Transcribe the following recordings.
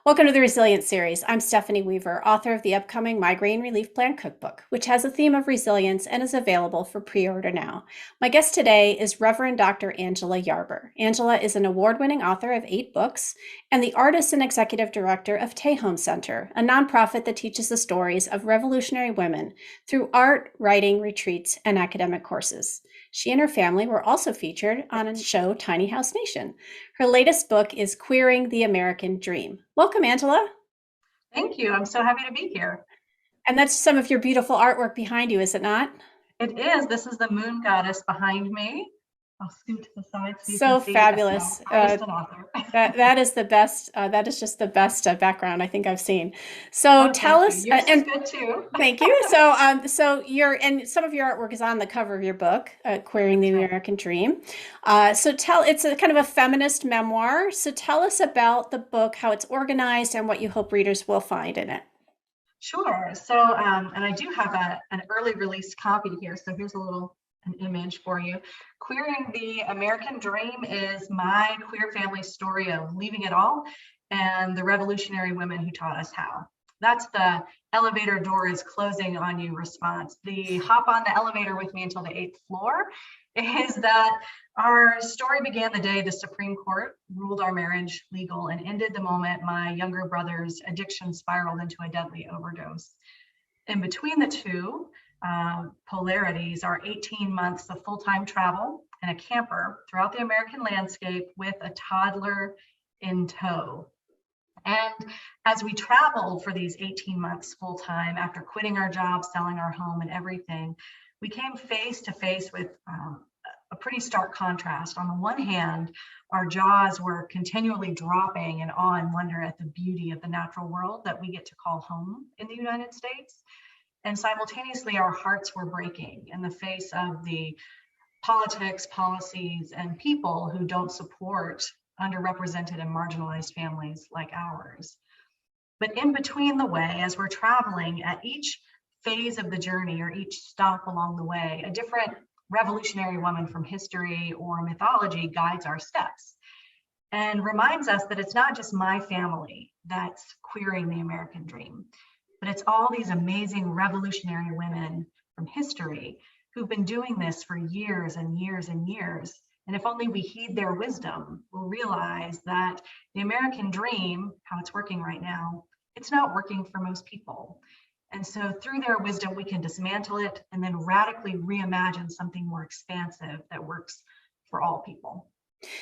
Welcome to the Resilience Series. I'm Stephanie Weaver, author of the upcoming Migraine Relief Plan Cookbook, which has a theme of resilience and is available for pre-order now. My guest today is Reverend Dr. Angela Yarber. Angela is an award-winning author of 8 books and the artist and executive director of Tehom Center, a nonprofit that teaches the stories of revolutionary women through art, writing, retreats, and academic courses. She and her family were also featured on a show, Tiny House Nation. Her latest book is Queering the American Dream. Welcome, Angela. Thank you. I'm so happy to be here. And that's some of your beautiful artwork behind you, is it not? It is. This is the moon goddess behind me. I'll scoot to the side so you So can see. Yes, no, fabulous. artist and author. That is the best. That is just the best background I think I've seen. So Oh, tell thank you. us, Yours is and good too. thank you. So your and some of your artwork is on the cover of your book, "Queering the That's right. American Dream." It's a kind of a feminist memoir. So tell us about the book, how it's organized, and what you hope readers will find in it. Sure. And I do have an early release copy here. So here's an image for you. Queering the American Dream is my queer family story of leaving it all and the revolutionary women who taught us how. That's the elevator door is closing on you response. The hop on the elevator with me until the 8th floor is that our story began the day the Supreme Court ruled our marriage legal and ended the moment my younger brother's addiction spiraled into a deadly overdose. In between the two polarities are 18 months of full-time travel and a camper throughout the American landscape with a toddler in tow. And as we traveled for these 18 months full time, after quitting our job, selling our home and everything, we came face to face with a pretty stark contrast. On the one hand, our jaws were continually dropping in awe and wonder at the beauty of the natural world that we get to call home in the United States. And simultaneously, our hearts were breaking in the face of the politics, policies, and people who don't support underrepresented and marginalized families like ours. But in between the way, as we're traveling at each phase of the journey or each stop along the way, a different revolutionary woman from history or mythology guides our steps and reminds us that it's not just my family that's queering the American dream, but it's all these amazing revolutionary women from history who've been doing this for years and years and years. And if only we heed their wisdom, we'll realize that the American dream, how it's working right now, it's not working for most people. And so through their wisdom, we can dismantle it and then radically reimagine something more expansive that works for all people.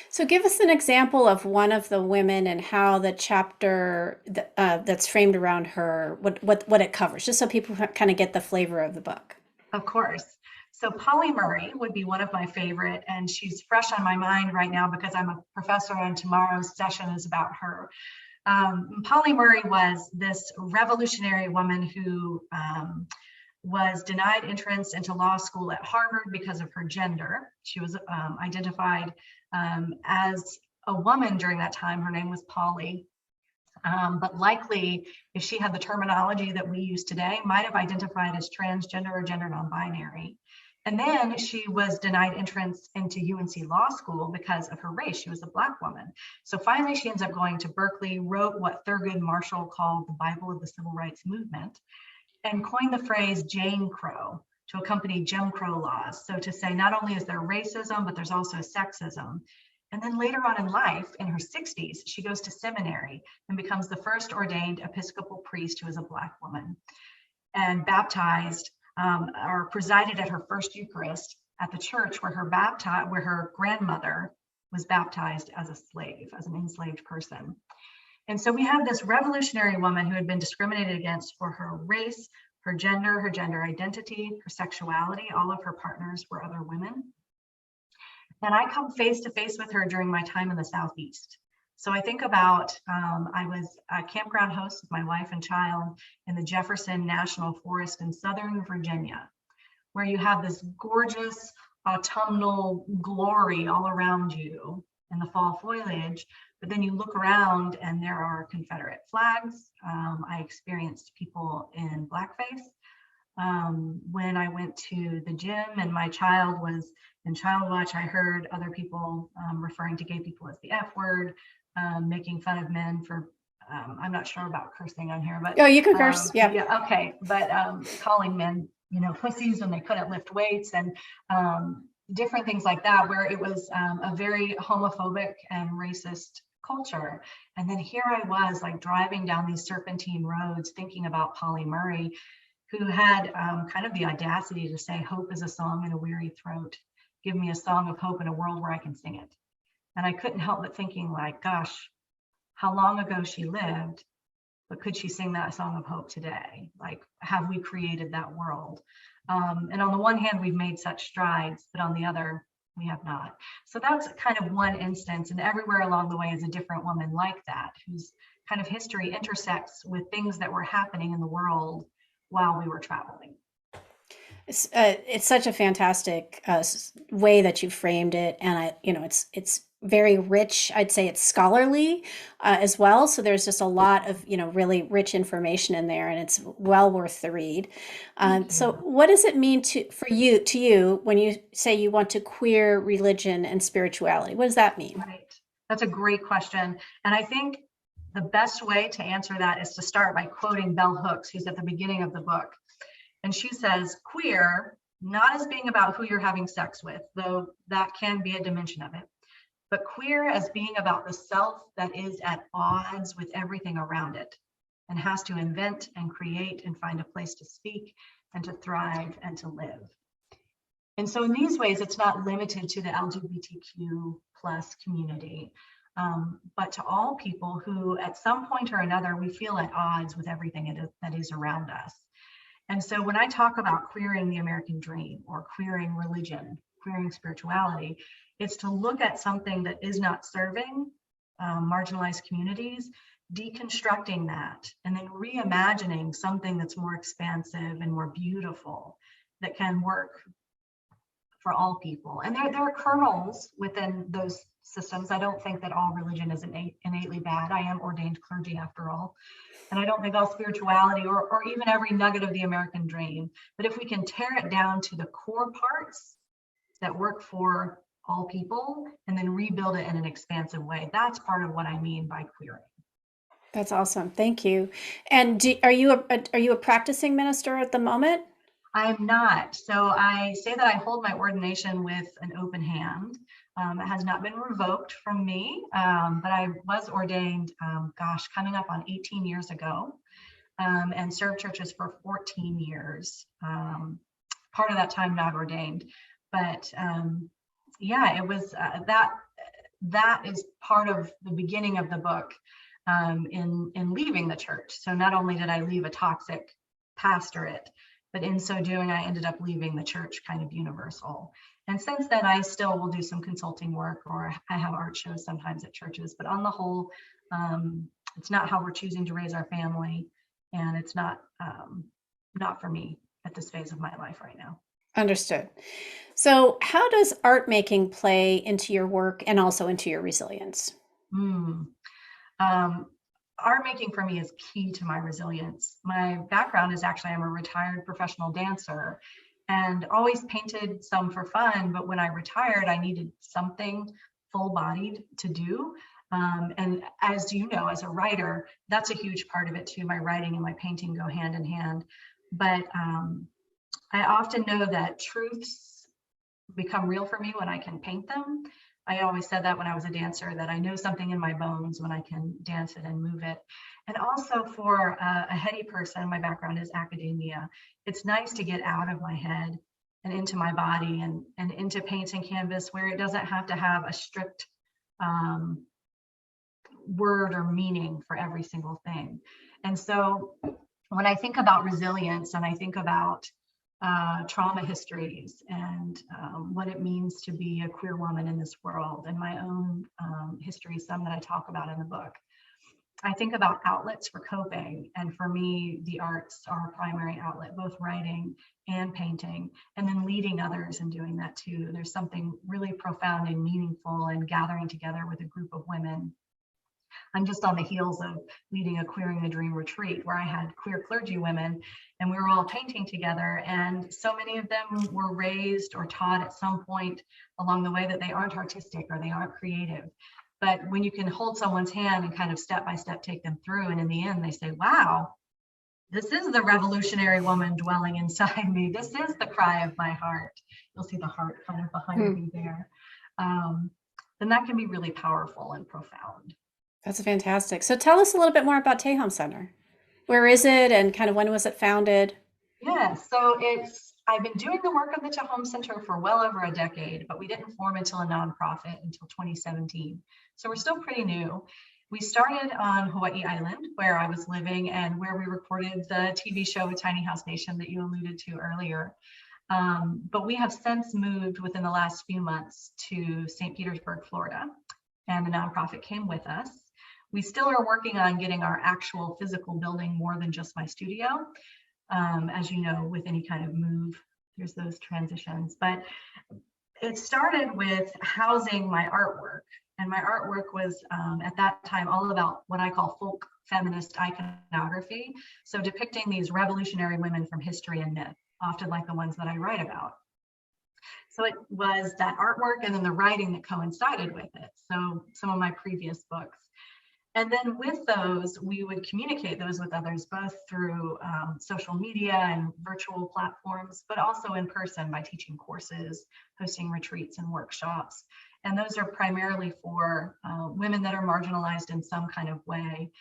So give us an example of one of the women and how the chapter that's framed around her, what it covers, just so people kind of get the flavor of the book. Of course. So Polly Murray would be one of my favorite, and she's fresh on my mind right now because I'm a professor and tomorrow's session is about her. Polly Murray was this revolutionary woman who was denied entrance into law school at Harvard because of her gender. She was identified as a woman during that time. Her name was Polly. But likely, if she had the terminology that we use today, might have identified as transgender or gender non-binary. And then she was denied entrance into UNC Law School because of her race. She was a Black woman. So finally, she ends up going to Berkeley, wrote what Thurgood Marshall called the Bible of the Civil Rights Movement, and coined the phrase Jane Crow to accompany Jim Crow laws. So to say not only is there racism, but there's also sexism. And then later on in life, in her 60s, she goes to seminary and becomes the first ordained Episcopal priest who is a Black woman, and baptized or presided at her first Eucharist at the church where her grandmother was baptized as a slave, as an enslaved person. And so we have this revolutionary woman who had been discriminated against for her race, her gender identity, her sexuality. All of her partners were other women. And I come face to face with her during my time in the Southeast. So I think about, I was a campground host with my wife and child in the Jefferson National Forest in Southern Virginia, where you have this gorgeous autumnal glory all around you in the fall foliage. But then you look around and there are Confederate flags. I experienced people in blackface. When I went to the gym and my child was in child watch, I heard other people referring to gay people as the F word, making fun of men for I'm not sure about cursing on here, but Oh, you can curse. Yeah. yeah, okay. But calling men, pussies when they couldn't lift weights, and different things like that, where it was a very homophobic and racist culture. And then here I was, like, driving down these serpentine roads thinking about Polly Murray, who had kind of the audacity to say, "Hope is a song in a weary throat. Give me a song of hope in a world where I can sing it." And I couldn't help but thinking, like, gosh, how long ago she lived, but could she sing that song of hope today? Like, have we created that world? And on the one hand, we've made such strides, but on the other, we have not. So that's kind of one instance. And everywhere along the way is a different woman like that, whose kind of history intersects with things that were happening in the world while we were traveling. It's such a fantastic way that you framed it, and it's very rich. I'd say it's scholarly as well. So there's just a lot of really rich information in there, and it's well worth the read. Thank So, you. what does it mean to you when you say you want to queer religion and spirituality? What does that mean? Right. That's a great question. And I think the best way to answer that is to start by quoting Bell Hooks, who's at the beginning of the book. And she says, queer, not as being about who you're having sex with, though that can be a dimension of it, but queer as being about the self that is at odds with everything around it and has to invent and create and find a place to speak and to thrive and to live. And so in these ways, it's not limited to the LGBTQ plus community, but to all people who at some point or another, we feel at odds with everything that is around us. And so when I talk about queering the American dream or queering religion, queering spirituality, it's to look at something that is not serving marginalized communities, deconstructing that, and then reimagining something that's more expansive and more beautiful that can work for all people. And there are kernels within those systems. I don't think that all religion is innately bad. I am ordained clergy after all. And I don't think all spirituality or even every nugget of the American dream. But if we can tear it down to the core parts that work for all people and then rebuild it in an expansive way, that's part of what I mean by queering. That's awesome. Thank you. And are you a practicing minister at the moment? I am not. So I say that I hold my ordination with an open hand. It has not been revoked from me, but I was ordained, coming up on 18 years ago, and served churches for 14 years. Part of that time not ordained, but yeah, it was that is part of the beginning of the book in leaving the church. So not only did I leave a toxic pastorate, but in so doing, I ended up leaving the church kind of universal. And since then, I still will do some consulting work, or I have art shows sometimes at churches. But on the whole, it's not how we're choosing to raise our family, and it's not for me at this phase of my life right now. Understood. So, how does art making play into your work and also into your resilience? Mm. Um, Art making for me is key to my resilience. My background is actually, I'm a retired professional dancer and always painted some for fun. But when I retired, I needed something full bodied to do. And as you know, as a writer, that's a huge part of it too. My writing and my painting go hand in hand. But I often know that truths become real for me when I can paint them. I always said that when I was a dancer, that I know something in my bones when I can dance it and move it. And also for a heady person, my background is academia. It's nice to get out of my head and into my body and into paint and canvas where it doesn't have to have a strict word or meaning for every single thing. And so when I think about resilience and I think about trauma histories and what it means to be a queer woman in this world and my own history, some that I talk about in the book, I think about outlets for coping. And for me, the arts are a primary outlet, both writing and painting, and then leading others and doing that too. There's something really profound and meaningful in gathering together with a group of women. I'm just on the heels of leading a Queering the Dream retreat where I had queer clergy women and we were all painting together. And so many of them were raised or taught at some point along the way that they aren't artistic or they aren't creative. But when you can hold someone's hand and kind of step by step take them through, and in the end they say, wow, this is the revolutionary woman dwelling inside me. This is the cry of my heart. You'll see the heart kind of behind me there. Then that can be really powerful and profound. That's fantastic. So tell us a little bit more about Tehom Center. Where is it and kind of when was it founded? Yeah, so I've been doing the work of the Tehom Center for well over a decade, but we didn't form until a nonprofit until 2017. So we're still pretty new. We started on Hawaii Island, where I was living and where we recorded the TV show Tiny House Nation that you alluded to earlier. But we have since moved within the last few months to St. Petersburg, Florida, and the nonprofit came with us. We still are working on getting our actual physical building more than just my studio. As you know, with any kind of move, there's those transitions. But it started with housing my artwork. And my artwork was at that time all about what I call folk feminist iconography. So depicting these revolutionary women from history and myth, often like the ones that I write about. So it was that artwork and then the writing that coincided with it. So some of my previous books. And then with those, we would communicate those with others, both through social media and virtual platforms, but also in person by teaching courses, hosting retreats and workshops. And those are primarily for women that are marginalized in some kind of way.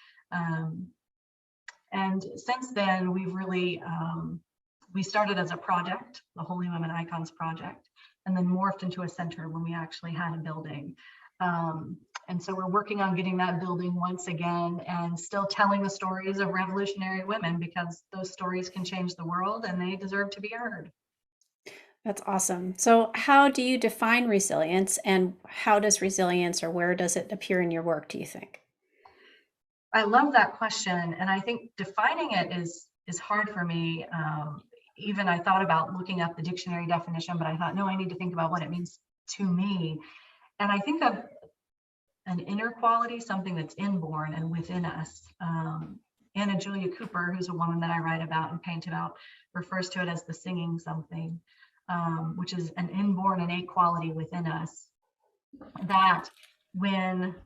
And since then, we've really, we started as a project, the Holy Women Icons Project, and then morphed into a center when we actually had a building. And so we're working on getting that building once again and still telling the stories of revolutionary women, because those stories can change the world and they deserve to be heard. That's awesome. So how do you define resilience and how does resilience or where does it appear in your work, do you think? I love that question. And I think defining it is hard for me. Even I thought about looking up the dictionary definition, but I thought, no, I need to think about what it means to me. And I think of an inner quality, something that's inborn and within us. Anna Julia Cooper, who's a woman that I write about and paint about, refers to it as the singing something, which is an inborn innate quality within us that when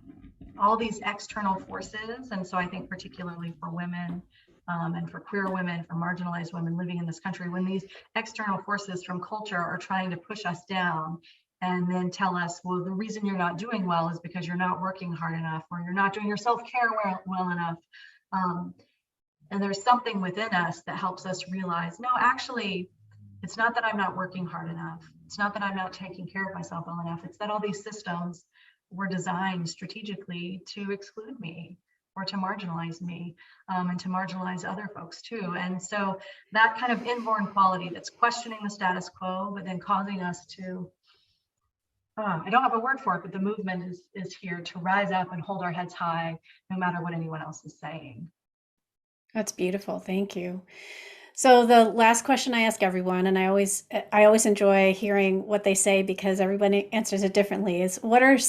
all these external forces, and so I think particularly for women and for queer women, for marginalized women living in this country, when these external forces from culture are trying to push us down and then tell us, well, the reason you're not doing well is because you're not working hard enough, or you're not doing your self-care well enough. And there's something within us that helps us realize, no, actually, it's not that I'm not working hard enough. It's not that I'm not taking care of myself well enough. It's that all these systems were designed strategically to exclude me or to marginalize me and to marginalize other folks too. And so that kind of inborn quality that's questioning the status quo, but then causing us to I don't have a word for it, but the movement is here to rise up and hold our heads high, no matter what anyone else is saying. That's beautiful. Thank you. So the last question I ask everyone, and I always enjoy hearing what they say because everybody answers it differently, is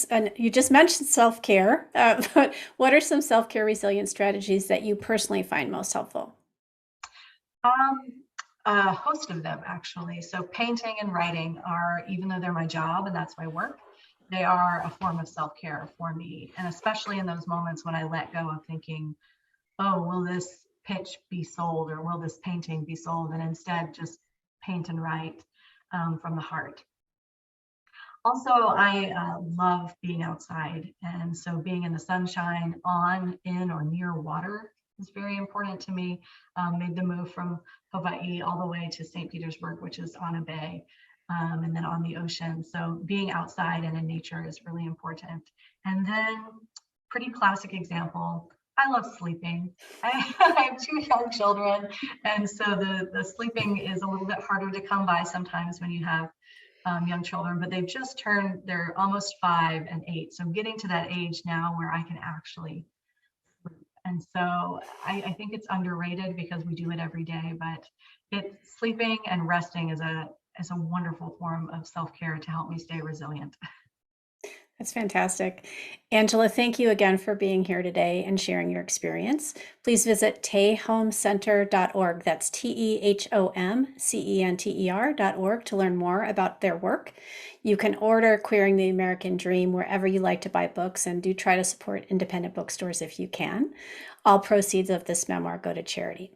and you just mentioned self-care, but what are some self-care resilience strategies that you personally find most helpful? Um, a host of them, actually. So painting and writing are, even though they're my job and that's my work, they are a form of self-care for me. And especially in those moments when I let go of thinking, oh, will this pitch be sold or will this painting be sold? And instead just paint and write from the heart. Also, I love being outside. And so being in the sunshine, on, in, or near water is very important to me. Made the move from Hawaii all the way to St. Petersburg, which is on a bay, and then on the ocean. So being outside and in nature is really important. And then pretty classic example, I love sleeping. I have two young children, and so the sleeping is a little bit harder to come by sometimes when you have young children, but they've just turned, they're almost 5 and 8. So getting to that age now where I can actually sleep. And so I think it's underrated because we do it every day, but sleeping and resting is a wonderful form of self-care to help me stay resilient. That's fantastic. Angela, thank you again for being here today and sharing your experience. Please visit tehomcenter.org. That's TEHOMCENTER.org to learn more about their work. You can order Queering the American Dream wherever you like to buy books, and do try to support independent bookstores if you can. All proceeds of this memoir go to charity.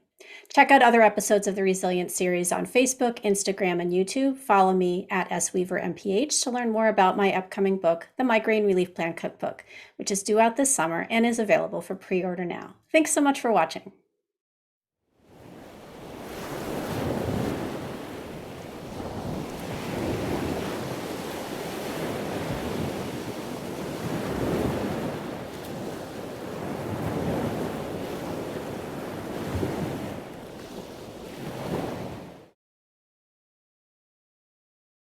Check out other episodes of the Resilience series on Facebook, Instagram, and YouTube. Follow me at SWeaverMPH to learn more about my upcoming book, The Migraine Relief Plan Cookbook, which is due out this summer and is available for pre-order now. Thanks so much for watching.